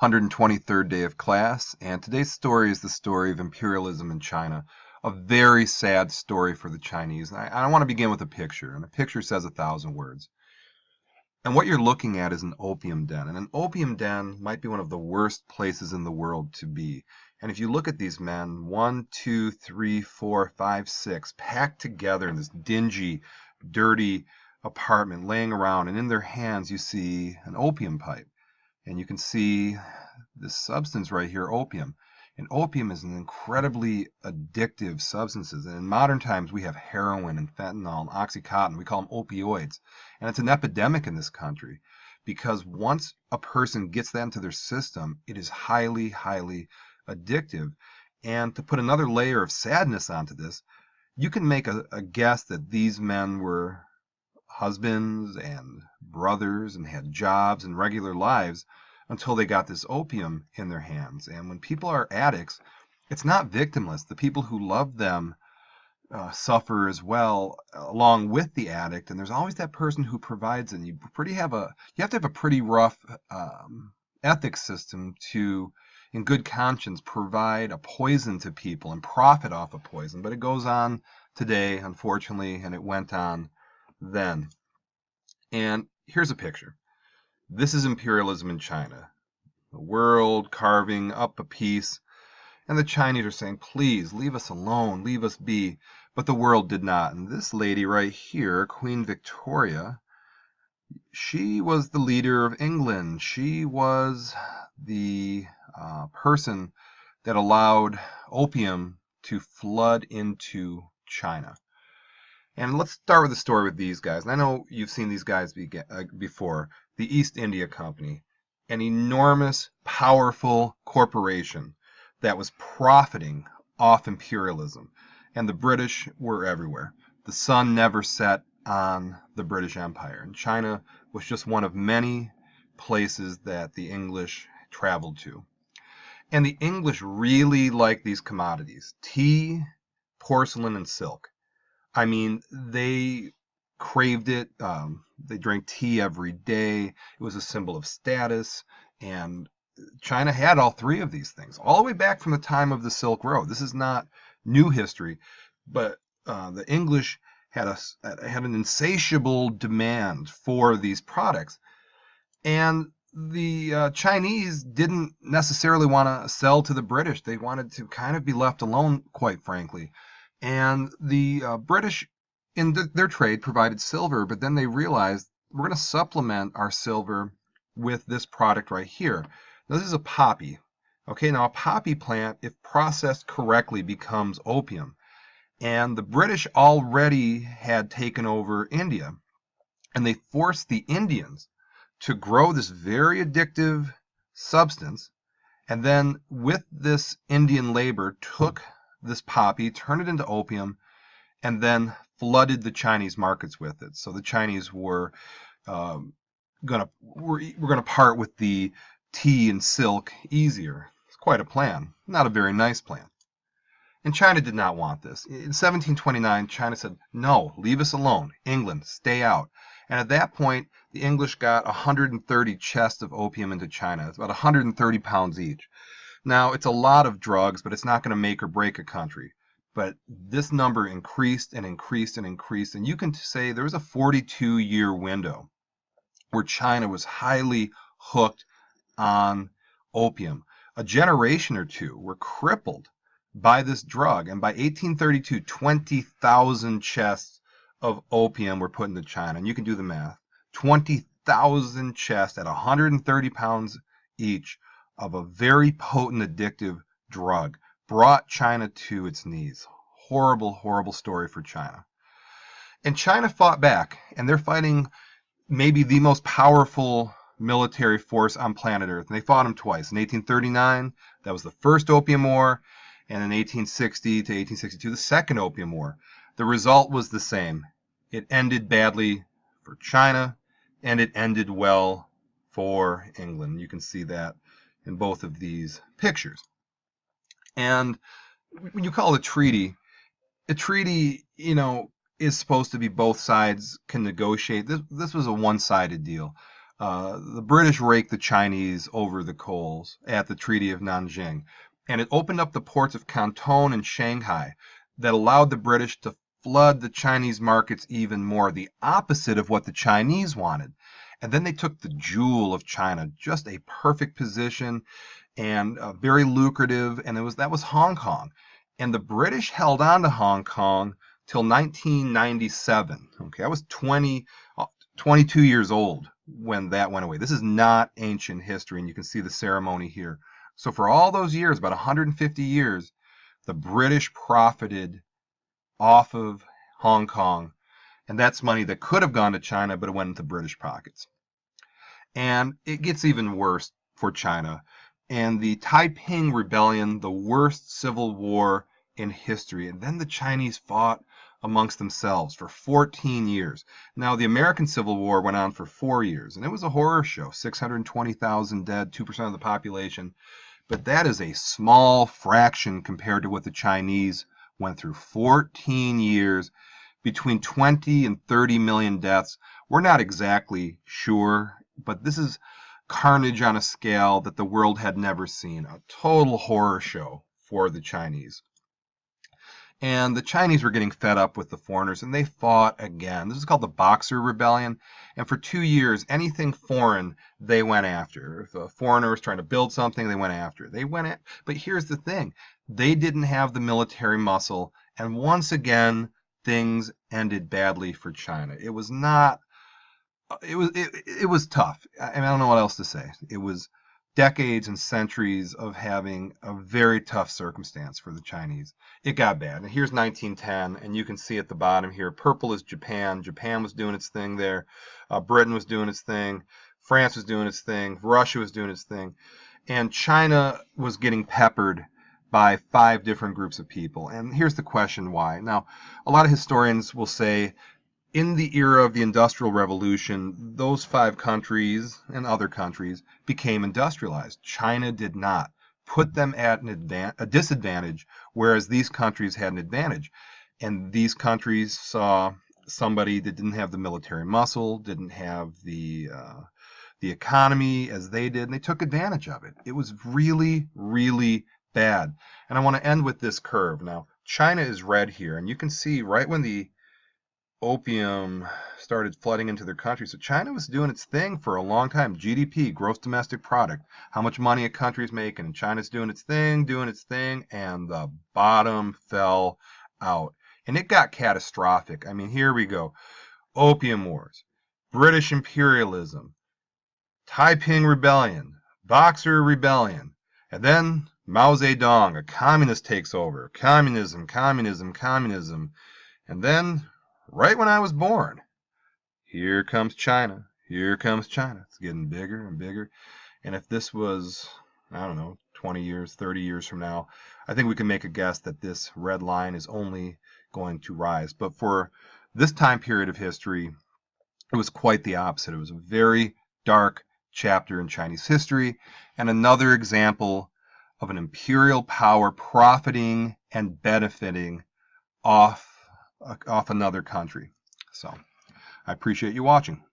123rd day of class, and today's story is the story of imperialism in China. A very sad story for the Chinese. And I want to begin with a picture, and a picture says 1,000 words. And what you're looking at is an opium den, and an opium den might be one of the worst places in the world to be. And if you look at these men, 1, 2, 3, 4, 5, 6, packed together in this dingy, dirty apartment, laying around, and in their hands you see an opium pipe. And you can see this substance right here, opium. And opium is an incredibly addictive substance. And in modern times, we have heroin and fentanyl and Oxycontin. We call them opioids. And it's an epidemic in this country because once a person gets that into their system, it is highly, highly addictive. And to put another layer of sadness onto this, you can make a guess that these men were husbands and brothers and had jobs and regular lives until they got this opium in their hands. And when people are addicts, it's not victimless. The people who love them suffer as well along with the addict, and there's always that person who provides it. And you have to have a pretty rough ethics system to, in good conscience, provide a poison to people and profit off of poison. But it goes on today, unfortunately, and it went on then. And here's a picture. This is imperialism in China. The world carving up a piece, and the Chinese are saying, please leave us alone, leave us be. But the world did not. And this lady right here, Queen Victoria, she was the leader of England. She was the person that allowed opium to flood into China. And let's start with the story with these guys. And I know you've seen these guys before. The East India Company, an enormous, powerful corporation that was profiting off imperialism. And the British were everywhere. The sun never set on the British Empire. And China was just one of many places that the English traveled to. And the English really liked these commodities: tea, porcelain, and silk. I mean, they craved it. They drank tea every day. It was a symbol of status. And China had all three of these things, all the way back from the time of the Silk Road. This is not new history, but the English had an insatiable demand for these products. And the Chinese didn't necessarily want to sell to the British. They wanted to kind of be left alone, quite frankly. And the British, in their trade, provided silver, but then they realized we're going to supplement our silver with this product right here. Now, this is a poppy. Okay, now a poppy plant, if processed correctly, becomes opium. And the British already had taken over India, and they forced the Indians to grow this very addictive substance, and then with this Indian labor took this poppy, turned it into opium, and then flooded the Chinese markets with it. So the Chinese were gonna part with the tea and silk easier. It's quite a plan, not a very nice plan. And China did not want this. In 1729, China said, no, leave us alone. England, stay out. And at that point, the English got 130 chests of opium into China. It's about 130 pounds each. Now, it's a lot of drugs, but it's not going to make or break a country. But this number increased and increased and increased. And you can say there was a 42-year window where China was highly hooked on opium. A generation or two were crippled by this drug. And by 1832, 20,000 chests of opium were put into China. And you can do the math. 20,000 chests at 130 pounds each of a very potent addictive drug brought China to its knees. Horrible, horrible story for China. And China fought back, and they're fighting maybe the most powerful military force on planet Earth. And they fought them twice. In 1839, that was the first Opium War, and in 1860 to 1862, the second Opium War. The result was the same. It ended badly for China, and it ended well for England. You can see that in both of these pictures. And when you call it a treaty, is supposed to be both sides can negotiate. This was a one-sided deal. The British raked the Chinese over the coals at the Treaty of Nanjing, and it opened up the ports of Canton and Shanghai that allowed the British to flood the Chinese markets even more, the opposite of what the Chinese wanted. And then they took the jewel of China, just a perfect position and very lucrative, and that was Hong Kong. And the British held on to Hong Kong till 1997. Okay, I was 22 years old when that went away. This is not ancient history, and you can see the ceremony here. So for all those years, about 150 years, the British profited off of Hong Kong, and that's money that could have gone to China, but it went into British pockets. And it gets even worse for China. And the Taiping Rebellion, the worst civil war in history. And then the Chinese fought amongst themselves for 14 years. Now, the American Civil War went on for 4 years, and it was a horror show. 620,000 dead, 2% of the population. But that is a small fraction compared to what the Chinese went through. 14 years, between 20 and 30 million deaths. We're not exactly sure, but this is carnage on a scale that the world had never seen. A total horror show for the Chinese. And the Chinese were getting fed up with the foreigners, and they fought again. This is called the Boxer Rebellion. And for 2 years, anything foreign, they went after. If a foreigner was trying to build something, they went after. But here's the thing. They didn't have the military muscle. And once again, things ended badly for China. It was tough. I don't know what else to say. It was decades and centuries of having a very tough circumstance for the Chinese. It got bad. And here's 1910, and you can see at the bottom here, purple is Japan. Japan was doing its thing there. Britain was doing its thing. France was doing its thing. Russia was doing its thing. And China was getting peppered by 5 different groups of people. And here's the question, why? Now, a lot of historians will say, in the era of the Industrial Revolution, those 5 countries and other countries became industrialized. China did not. Put them at a disadvantage, whereas these countries had an advantage. And these countries saw somebody that didn't have the military muscle, didn't have the economy as they did, and they took advantage of it. It was really, really bad. And I want to end with this curve. Now, China is red here, and you can see right when the opium started flooding into their country. So China was doing its thing for a long time. GDP, gross domestic product, how much money a country's making. And China's doing its thing, and the bottom fell out. And it got catastrophic. I mean, here we go. Opium Wars, British Imperialism, Taiping Rebellion, Boxer Rebellion, and then Mao Zedong, a communist takes over. Communism, communism, communism. And then right when I was born, here comes China. Here comes China. It's getting bigger and bigger. And if this was, I don't know, 20 years, 30 years from now, I think we can make a guess that this red line is only going to rise. But for this time period of history, it was quite the opposite. It was a very dark chapter in Chinese history, and another example of an imperial power profiting and benefiting off another country. So I appreciate you watching.